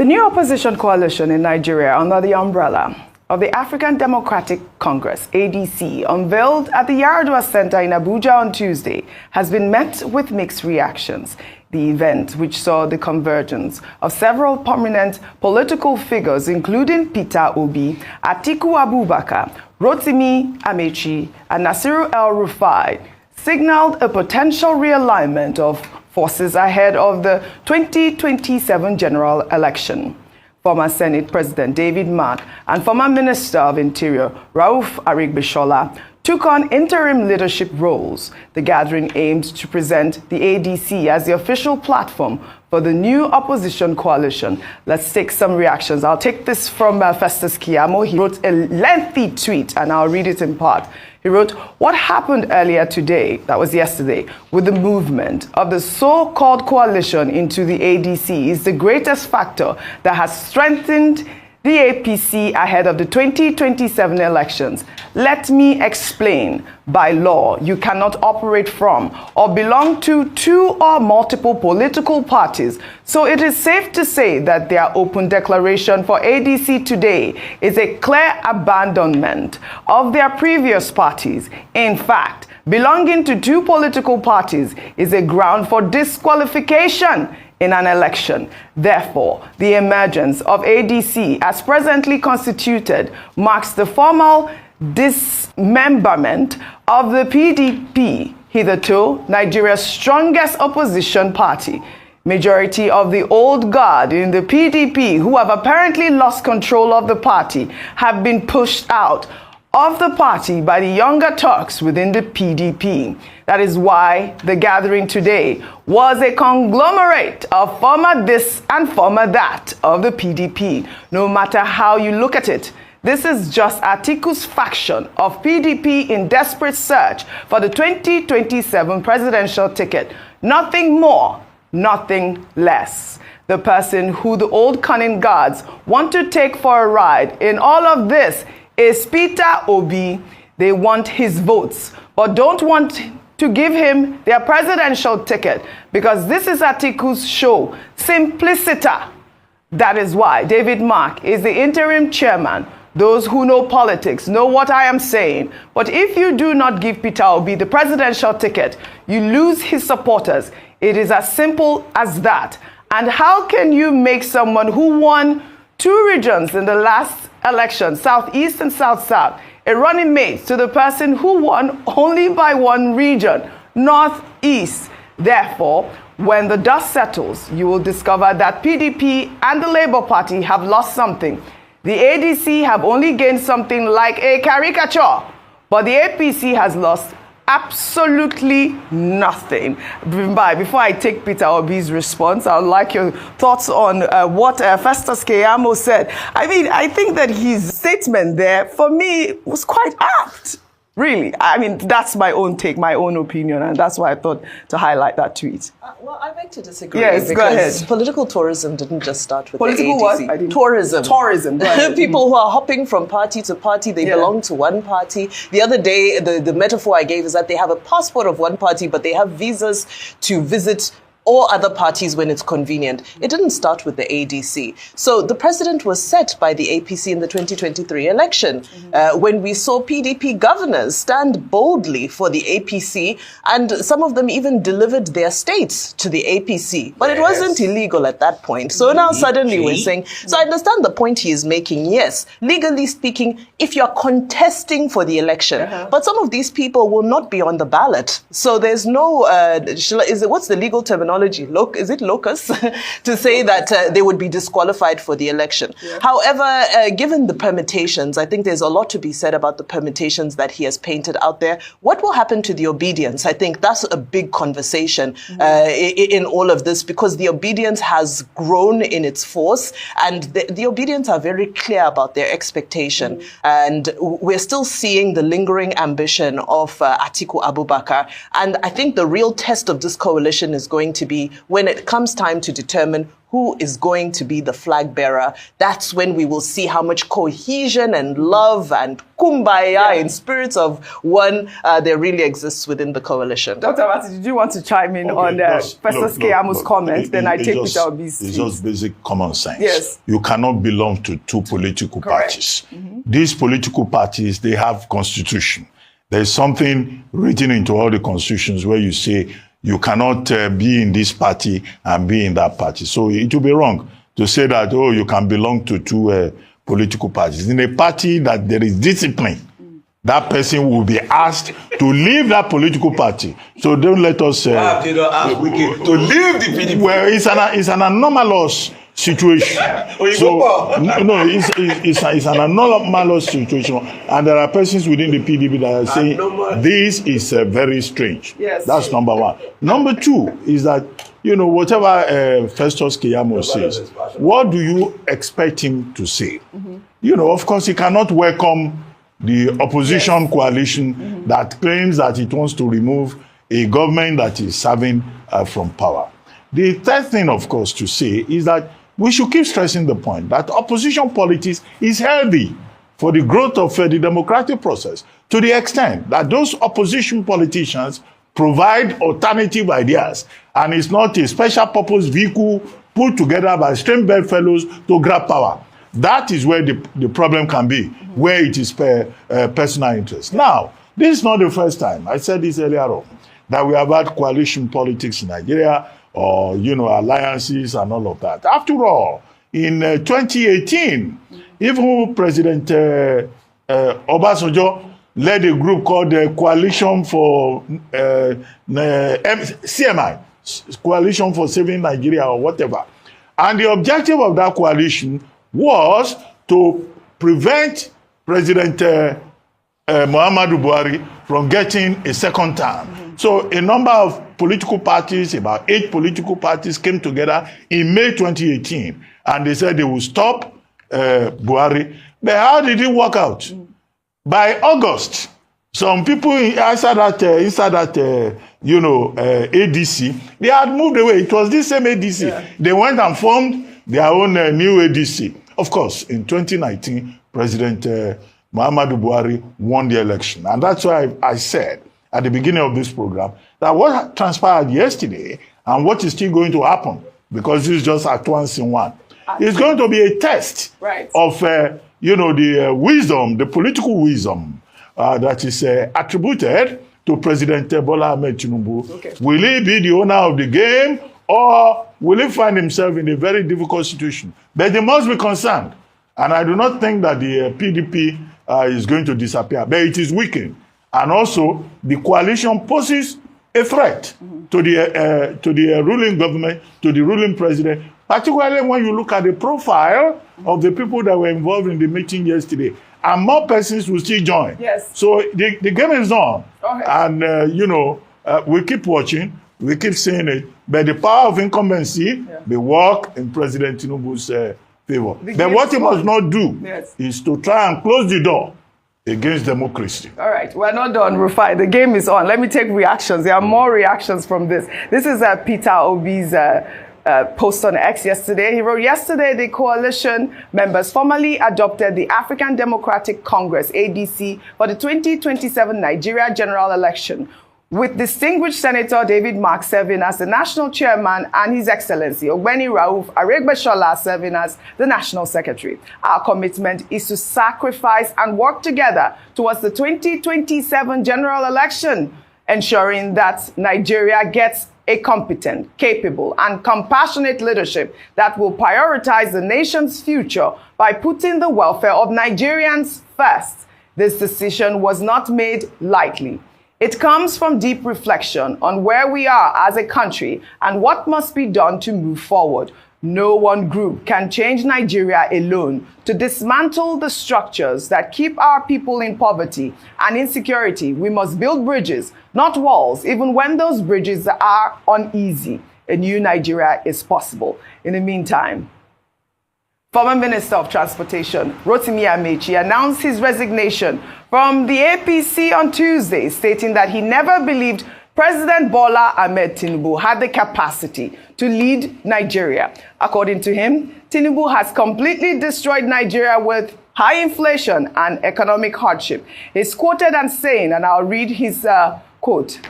The new opposition coalition in Nigeria under the umbrella of the African Democratic Congress, ADC, unveiled at the Yaradua Center in Abuja on Tuesday, has been met with mixed reactions. The event, which saw the convergence of several prominent political figures, including Peter Obi, Atiku Abubakar, Rotimi Amechi, and Nasiru El Rufai, signaled a potential realignment of forces ahead of the 2027 general election. Former Senate President David Mark and former Minister of Interior Rauf Aregbesola took on interim leadership roles. The gathering aimed to present the ADC as the official platform for the new opposition coalition. Let's take some reactions. I'll take this from Festus Keyamo. He wrote a lengthy tweet, and I'll read it in part. He wrote, "What happened earlier today, that was yesterday, with the movement of the so-called coalition into the ADC is the greatest factor that has strengthened the APC ahead of the 2027 elections. Let me explain. By law, you cannot operate from or belong to two or multiple political parties. So it is safe to say that their open declaration for ADC today is a clear abandonment of their previous parties. In fact, belonging to two political parties is a ground for disqualification in an election. Therefore, the emergence of ADC as presently constituted marks the formal dismemberment of the PDP, hitherto Nigeria's strongest opposition party. Majority of the old guard in the PDP, who have apparently lost control of the party, have been pushed out of the party by the younger Turks within the PDP. That is why the gathering today was a conglomerate of former this and former that of the PDP. No matter how you look at it, this is just Atiku's faction of PDP in desperate search for the 2027 presidential ticket. Nothing more, nothing less. The person who the old cunning guards want to take for a ride in all of this is Peter Obi. They want his votes, but don't want to give him their presidential ticket because this is Atiku's show, Simplicita. That is why David Mark is the interim chairman. Those who know politics know what I am saying. But if you do not give Peter Obi the presidential ticket, you lose his supporters. It is as simple as that. And how can you make someone who won 2 regions in the last election, Southeast and South-South, a running mate to the person who won only by 1 region, Northeast? Therefore, when the dust settles, you will discover that PDP and the Labour Party have lost something. The ADC have only gained something like a caricature, but the APC has lost absolutely nothing. Before I take Peter Obi's response, I would like your thoughts on what Festus Keyamo said. I mean, I think that his statement there, for me, was quite apt. Really. I mean, that's my own take, my own opinion, and that's why I thought to highlight that tweet. Well, I beg to disagree. Yes, go ahead. Political tourism didn't just start with political the ADC. What? Tourism. Tourism. People who are hopping from party to party, they belong to one party. The other day, the metaphor I gave is that they have a passport of one party, but they have visas to visit or other parties when it's convenient. It didn't start with the ADC. So the precedent was set by the APC in the 2023 election, when we saw PDP governors stand boldly for the APC, and some of them even delivered their states to the APC. But it wasn't illegal at that point. So now suddenly we're saying, so I understand the point he is making. Yes, legally speaking, if you're contesting for the election, but some of these people will not be on the ballot. So there's no, what's the legal terminology? Is it locus to say that they would be disqualified for the election? However, given the permutations, I think there's a lot to be said about the permutations that he has painted out there. What will happen to the obedience? I think that's a big conversation in all of this, because the obedience has grown in its force, and the obedience are very clear about their expectation. And we're still seeing the lingering ambition of Atiku Abubakar. And I think the real test of this coalition is going to to be when it comes time to determine who is going to be the flag bearer. That's when we will see how much cohesion and love and kumbaya in spirits of one there really exists within the coalition. Dr. Abati, did you want to chime in on Professor Keyamo's comment? Then I take Peter Obi's. It's just basic common sense. Yes. You cannot belong to two political parties. These political parties, they have constitution. There's something written into all the constitutions where you say you cannot be in this party and be in that party. So it will be wrong to say that, oh, you can belong to two political parties. In a party that there is discipline, that person will be asked to leave that political party. So don't let us... to leave the PDP. Well, it's an anomalous situation. No, it's an anomalous situation. And there are persons within the PDP that are saying this is very strange. Yes. That's number one. Number two is that, whatever Festus Keyamo says, what do you expect him to say? Of course, he cannot welcome the opposition coalition that claims that it wants to remove a government that is serving from power. The third thing, of course, to say is that we should keep stressing the point that opposition politics is healthy for the growth of the democratic process, to the extent that those opposition politicians provide alternative ideas, and it's not a special purpose vehicle put together by strange bedfellows to grab power. That is where the problem can be, where it is personal interest. Now, this is not the first time, I said this earlier on, that we have had coalition politics in Nigeria, or, alliances and all of that. After all, in 2018, even President Obasanjo led a group called the Coalition for CMI, Coalition for Saving Nigeria or whatever. And the objective of that coalition was to prevent President Muhammadu Buhari from getting a second term. So a number of political parties, about 8 political parties, came together in May 2018, and they said they will stop Buhari. But how did it work out? By August, some people inside that ADC, they had moved away. It was this same ADC. Yeah. They went and formed their own new ADC. Of course, in 2019, President Muhammadu Buhari won the election. And that's why I said at the beginning of this program that what transpired yesterday and what is still going to happen, because this is just at once in one, is going to be a test of the wisdom, the political wisdom that is attributed to President Bola Ahmed Tinubu. Okay. Will he be the owner of the game, or will he find himself in a very difficult situation? But they must be concerned. And I do not think that the PDP is going to disappear, but it is weakened. And also, the coalition poses a threat to the ruling government, to the ruling president, particularly when you look at the profile of the people that were involved in the meeting yesterday. And more persons will still join. Yes. So the game is on. Okay. And, we keep watching, we keep seeing it, but the power of incumbency, they work in President Tinubu's favor. But what he must not do is to try and close the door against democracy. All right, we're not done, Rufai. The game is on. Let me take reactions. There are more reactions from this. This is Peter Obi's post on X yesterday. He wrote, yesterday, the coalition members formally adopted the African Democratic Congress, ADC, for the 2027 Nigeria general election, with distinguished Senator David Mark serving as the national chairman and His Excellency Ogbeni Rauf Aregbesola serving as the national secretary. Our commitment is to sacrifice and work together towards the 2027 general election, ensuring that Nigeria gets a competent, capable, and compassionate leadership that will prioritize the nation's future by putting the welfare of Nigerians first. This decision was not made lightly. It comes from deep reflection on where we are as a country and what must be done to move forward. No one group can change Nigeria alone. To dismantle the structures that keep our people in poverty and insecurity, we must build bridges, not walls, even when those bridges are uneasy. A new Nigeria is possible. In the meantime, former Minister of Transportation, Rotimi Amechi, announced his resignation from the APC on Tuesday, stating that he never believed President Bola Ahmed Tinubu had the capacity to lead Nigeria. According to him, Tinubu has completely destroyed Nigeria with high inflation and economic hardship. He's quoted as saying, and I'll read his quote,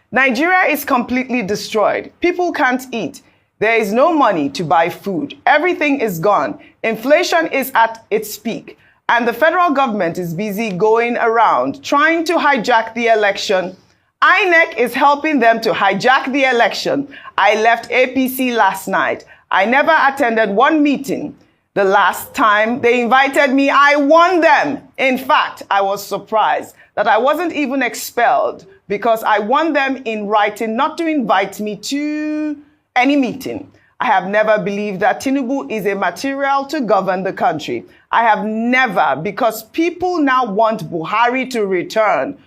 "Nigeria is completely destroyed. People can't eat. There is no money to buy food. Everything is gone. Inflation is at its peak. And the federal government is busy going around trying to hijack the election. INEC is helping them to hijack the election. I left APC last night. I never attended one meeting. The last time they invited me, I won them. In fact, I was surprised that I wasn't even expelled because I won them in writing not to invite me to any meeting. I have never believed that Tinubu is a material to govern the country. I have never, because people now want Buhari to return.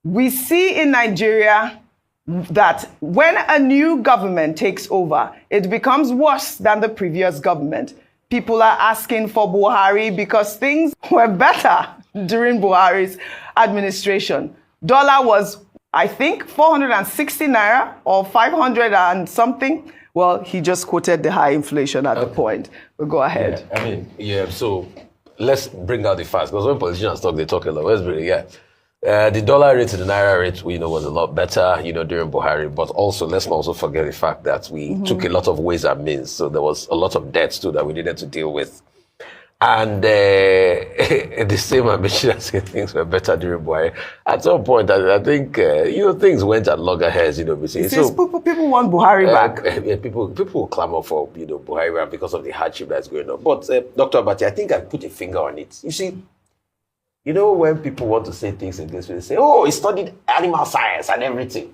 We see in Nigeria that when a new government takes over, it becomes worse than the previous government. People are asking for Buhari because things were better during Buhari's administration. Dollar was, I think, 460 naira or 500 and something. Well, he just quoted the high inflation at the point. But go ahead. Yeah, so let's bring out the facts. Because when politicians talk, they talk a lot. Let's bring it, the dollar rate to the naira rate, we know, was a lot better, during Buhari. But also, let's not also forget the fact that we took a lot of ways and means. So there was a lot of debts too that we needed to deal with. And the same ambition as things were better during Buhari. At some point, I think, things went at loggerheads, So people want Buhari back. People will clamor for, Buhari back because of the hardship that's going on. But, Dr. Abati, I think I put a finger on it. You see, when people want to say things in this way, they say, oh, he studied animal science and everything.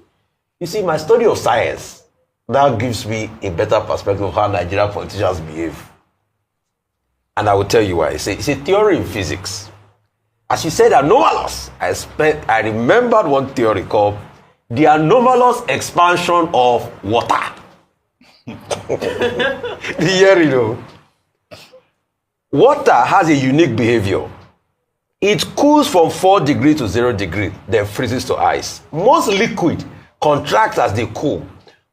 You see, my study of science, that gives me a better perspective of how Nigerian politicians behave. And I will tell you why. It's a theory in physics. As you said, anomalous. I remembered one theory called the anomalous expansion of water. Water has a unique behavior. It cools from 4 degrees to 0 degrees, then freezes to ice. Most liquid contracts as they cool.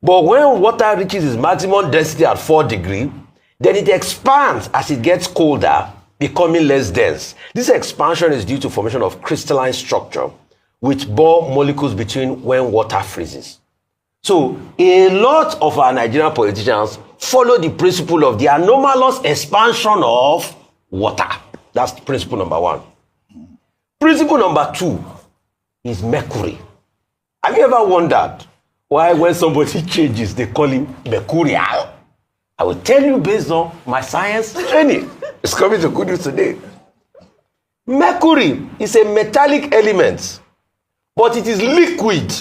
But when water reaches its maximum density at 4 degrees, then it expands as it gets colder, becoming less dense. This expansion is due to formation of crystalline structure, which bore molecules between when water freezes. So a lot of our Nigerian politicians follow the principle of the anomalous expansion of water. That's principle number 1. Principle number 2 is mercury. Have you ever wondered why when somebody changes, they call him mercurial? I will tell you based on my science training. It's coming to good news today. Mercury is a metallic element, but it is liquid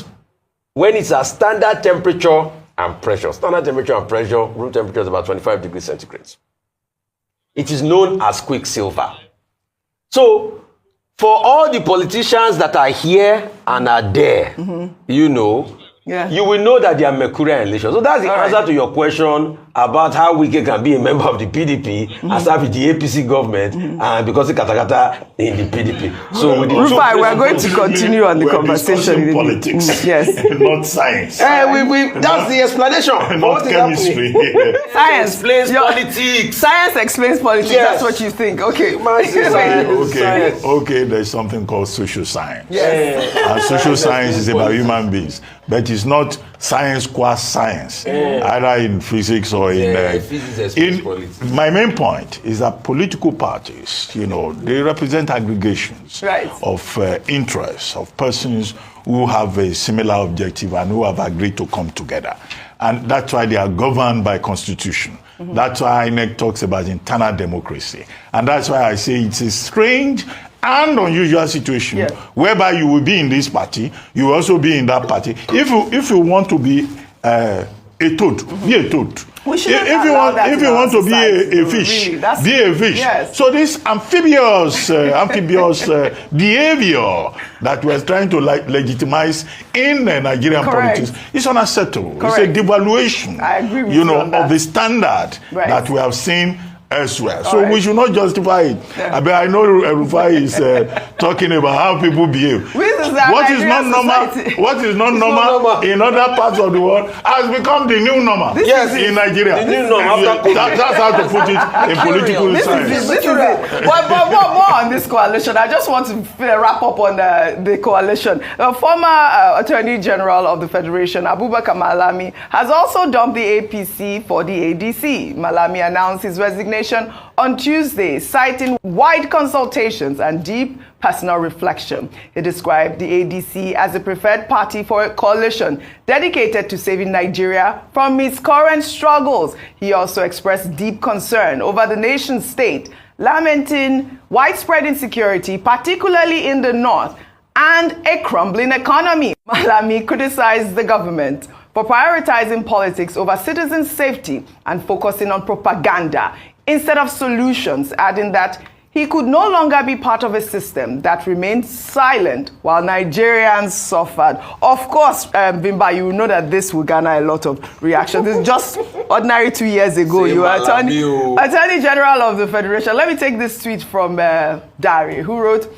when it's at standard temperature and pressure. Standard temperature and pressure, room temperature is about 25 degrees centigrade. It is known as quicksilver. So, for all the politicians that are here and are there, you will know that they are mercurial in relation. So that's the answer to your question about how Wike can be a member of the PDP and serve with the APC government and because of katakata in the PDP. So Rufai, we're going to continue on the conversation. Politics, yes, not science. That's the explanation. Not chemistry. Science explains politics. Science explains politics. Yes. That's what you think. Okay. Okay. There's something called social science. Yes. And social science is about human beings, but it's not science qua science, either in physics or in my main point is that political parties, they represent aggregations of interests of persons who have a similar objective and who have agreed to come together. And that's why they are governed by constitution. That's why INEC talks about internal democracy. And that's why I say it's a strange and unusual situation whereby you will be in this party, you will also be in that party. If you want to be a toad, be a toad. If you want to be a fish, really, be a fish. Yes. So this amphibious behavior that we're trying to legitimize in Nigerian politics is unacceptable. Correct. It's a devaluation, of the standard that we have seen elsewhere. So we should not justify it. I know Rufai is talking about how people behave. What is not normal in other parts of the world has become the new normal in Nigeria. The new normal. That's how to put it in political science. This is it. But more on this coalition. I just want to wrap up on the coalition. Former Attorney General of the Federation, Abubakar Malami, has also dumped the APC for the ADC. Malami announced his resignation on Tuesday, citing wide consultations and deep personal reflection. He described the ADC as the preferred party for a coalition dedicated to saving Nigeria from its current struggles. He also expressed deep concern over the nation's state, lamenting widespread insecurity, particularly in the north, and a crumbling economy. Malami criticized the government for prioritizing politics over citizens' safety and focusing on propaganda instead of solutions, adding that he could no longer be part of a system that remained silent while Nigerians suffered. Of course, Bimba, you know that this will garner a lot of reaction. This is just ordinary 2 years ago. You were Attorney General of the Federation. Let me take this tweet from Dari, who wrote,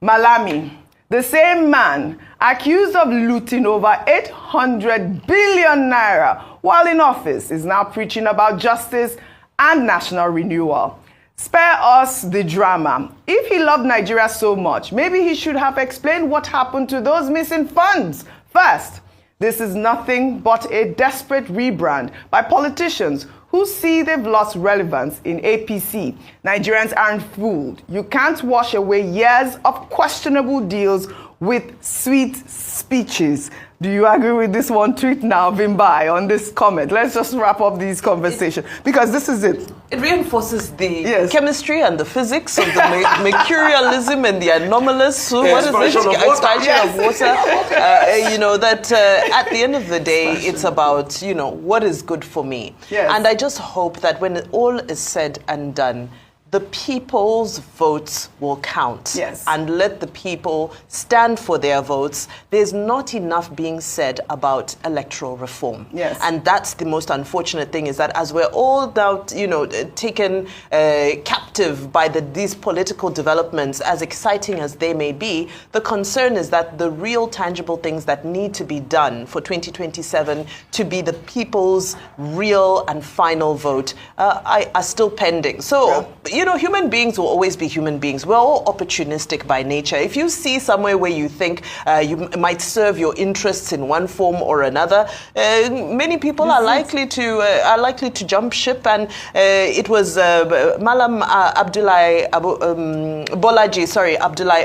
Malami, the same man accused of looting over 800 billion naira while in office is now preaching about justice and national renewal. Spare us the drama. If he loved Nigeria so much, maybe he should have explained what happened to those missing funds first. This is nothing but a desperate rebrand by politicians who see they've lost relevance in APC. Nigerians aren't fooled. You can't wash away years of questionable deals with sweet speeches. Do you agree with this one tweet now, Vimbai, on this comment? Let's just wrap up these conversations because this is it. It reinforces the chemistry and the physics of the mercurialism and the anomalous. Expansion of water. You know, that at the end of the day, it's about, you know, what is good for me. Yes. And I just hope that when all is said and done, the people's votes will count. Yes. And let the people stand for their votes. There's not enough being said about electoral reform. Yes. And that's the most unfortunate thing, is that as we're all now, you know, taken captive by these political developments, as exciting as they may be, the concern is that the real tangible things that need to be done for 2027 to be the people's real and final vote are still pending. So, you know, human beings will always be human beings. We're all opportunistic by nature. If you see somewhere where you think you might serve your interests in one form or another, many people are likely to jump ship. And it was Malam Abdullahi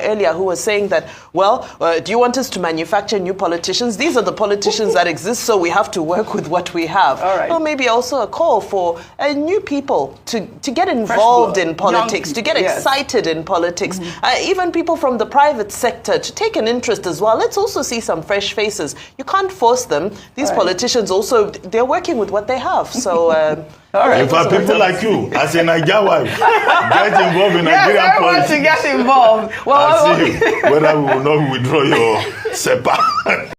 earlier who was saying that, well, do you want us to manufacture new politicians? These are the politicians that exist, so we have to work with what we have. All right. Or maybe also a call for new people to get involved in politics, to get excited in politics. Even people from the private sector to take an interest as well. Let's also see some fresh faces. You can't force them. These politicians also, they're working with what they have. So, all right. In fact, people like you, as a Nigerian wife, get involved in Nigerian politics. To get involved. Well, I'll see whether we will not withdraw your SEPA.